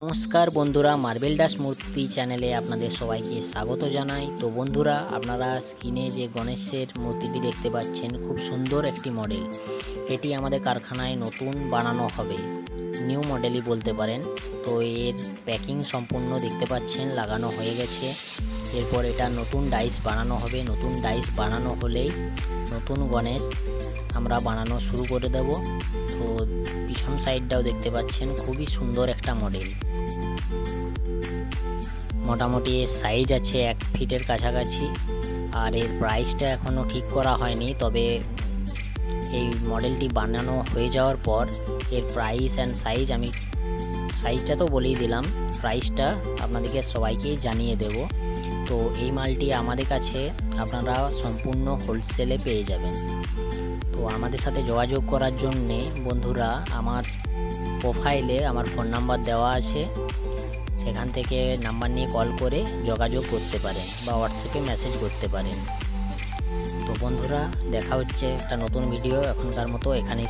নমস্কার বন্ধুরা, মার্বেল ডাস মূর্তি চ্যানেলে আপনাদের সবাইকে স্বাগত জানাই। তো বন্ধুরা, আপনারা স্ক্রিনে যে গণেশের মূর্তিটি দেখতে পাচ্ছেন, খুব সুন্দর একটি মডেল। এটি আমাদের কারখানায় নতুন বানানো হবে, নিউ মডেলই বলতে পারেন। তো এর প্যাকিং সম্পূর্ণ দেখতে পাচ্ছেন, লাগানো হয়ে গেছে। এরপর এটা নতুন ডাইস বানানো হবে। নতুন ডাইস বানানো হলেই নতুন গণেশ আমরা বানানো শুরু করে দেব। তো পিছন সাইডটাও দেখতে পাচ্ছেন, খুবই সুন্দর একটা মডেল। মোটামুটি এর সাইজ আছে 1 ফিটের কাছাকাছি। আর এর প্রাইসটা এখনও ঠিক করা হয়নি, তবে এই মডেলটি বানানো হয়ে যাওয়ার পর এর প্রাইস অ্যান্ড সাইজ আমি সাইজটা তো বলেই দিলাম, প্রাইসটা আপনাদেরকে সবাইকেই জানিয়ে দেব। তো এই মালটি আমাদের কাছে আপনারা সম্পূর্ণ হোলসেলে পেয়ে যাবেন। তো আমাদের সাথে যোগাযোগ করার জন্যে বন্ধুরা, আমার প্রোফাইলে আমার ফোন নাম্বার দেওয়া আছে, সেখান থেকে নাম্বার নিয়ে কল করে যোগাযোগ করতে পারেন বা হোয়াটসঅ্যাপে মেসেজ করতে পারেন। তো বন্ধুরা, দেখা হচ্ছে একটা নতুন ভিডিও। এখনকার মতো এখানেই।